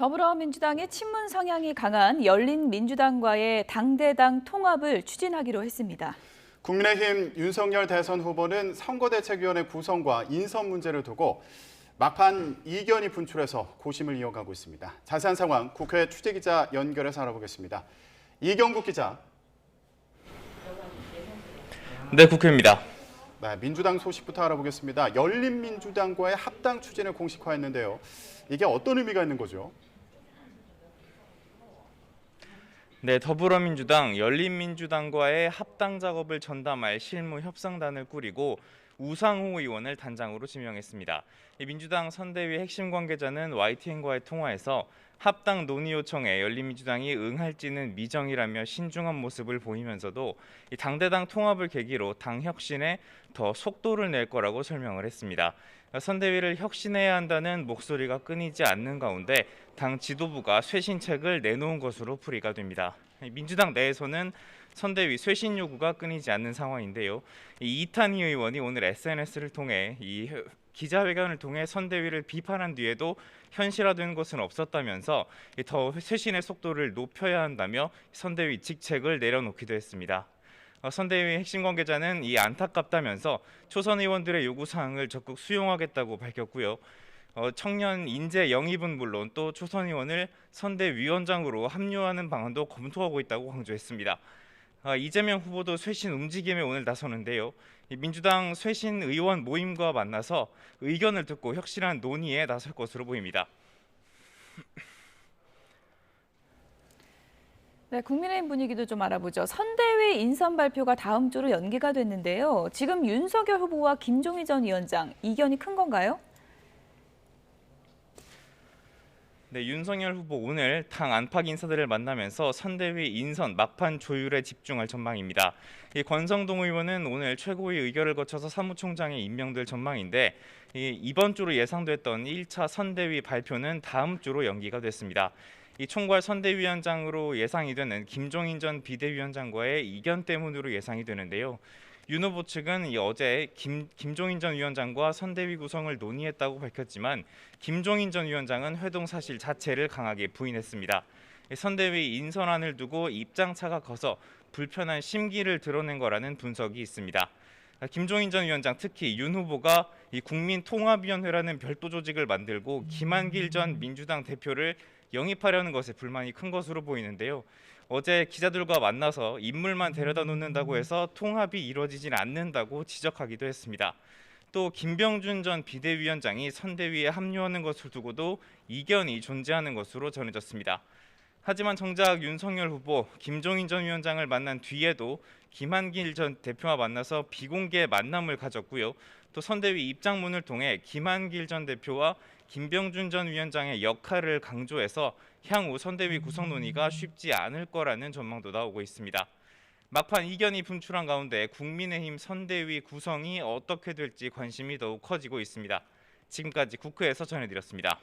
더불어민주당의 친문 성향이 강한 열린민주당과의 당대당 통합을 추진하기로 했습니다. 국민의힘 윤석열 대선 후보는 선거대책위원회 구성과 인선 문제를 두고 막판 이견이 분출해서 고심을 이어가고 있습니다. 자세한 상황 국회 취재기자 연결해서 알아보겠습니다. 이경국 기자. 네, 국회입니다. 네, 민주당 소식부터 알아보겠습니다. 열린민주당과의 합당 추진을 공식화했는데요. 이게 어떤 의미가 있는 거죠? 네, 더불어민주당, 열린민주당과의 합당 작업을 전담할 실무 협상단을 꾸리고 우상호 의원을 단장으로 지명했습니다. 민주당 선대위 핵심 관계자는 YTN과의 통화에서 합당 논의 요청에 열린민주당이 응할지는 미정이라며 신중한 모습을 보이면서도 당대당 통합을 계기로 당 혁신에 더 속도를 낼 거라고 설명을 했습니다. 선대위를 혁신해야 한다는 목소리가 끊이지 않는 가운데 당 지도부가 쇄신책을 내놓은 것으로 풀이가 됩니다. 민주당 내에서는 선대위 쇄신 요구가 끊이지 않는 상황인데요. 이탄희 의원이 오늘 SNS를 통해 기자회견을 통해 선대위를 비판한 뒤에도 현실화된 것은 없었다면서 더 쇄신의 속도를 높여야 한다며 선대위 직책을 내려놓기도 했습니다. 선대위 핵심 관계자는 안타깝다면서 초선 의원들의 요구사항을 적극 수용하겠다고 밝혔고요. 청년 인재 영입은 물론 또 초선 의원을 선대위원장으로 합류하는 방안도 검토하고 있다고 강조했습니다. 이재명 후보도 쇄신 움직임에 오늘 나서는데요. 민주당 쇄신 의원 모임과 만나서 의견을 듣고 혁신한 논의에 나설 것으로 보입니다. 네, 국민의힘 분위기도 좀 알아보죠. 선대위 인선 발표가 다음 주로 연기가 됐는데요. 지금 윤석열 후보와 김종인 전 위원장 이견이 큰 건가요? 네, 윤석열 후보 오늘 당 안팎 인사들을 만나면서 선대위 인선 막판 조율에 집중할 전망입니다. 권성동 의원은 오늘 최고위 의결을 거쳐서 사무총장에 임명될 전망인데 이번 주로 예상됐던 1차 선대위 발표는 다음 주로 연기가 됐습니다. 총괄 선대위원장으로 예상이 되는 김종인 전 비대위원장과의 이견 때문으로 예상이 되는데요. 윤 후보 측은 어제 김종인 전 위원장과 선대위 구성을 논의했다고 밝혔지만 김종인 전 위원장은 회동 사실 자체를 강하게 부인했습니다. 선대위 인선안을 두고 입장차가 커서 불편한 심기를 드러낸 거라는 분석이 있습니다. 김종인 전 위원장 특히 윤 후보가 국민통합위원회라는 별도 조직을 만들고 김한길 전 민주당 대표를 영입하려는 것에 불만이 큰 것으로 보이는데요. 어제 기자들과 만나서 인물만 데려다 놓는다고 해서 통합이 이루어지진 않는다고 지적하기도 했습니다. 또 김병준 전 비대위원장이 선대위에 합류하는 것을 두고도 이견이 존재하는 것으로 전해졌습니다. 하지만 정작 윤석열 후보, 김종인 전 위원장을 만난 뒤에도 김한길 전 대표와 만나서 비공개 만남을 가졌고요. 또 선대위 입장문을 통해 김한길 전 대표와 김병준 전 위원장의 역할을 강조해서 향후 선대위 구성 논의가 쉽지 않을 거라는 전망도 나오고 있습니다. 막판 이견이 분출한 가운데 국민의힘 선대위 구성이 어떻게 될지 관심이 더욱 커지고 있습니다. 지금까지 국회에서 전해드렸습니다.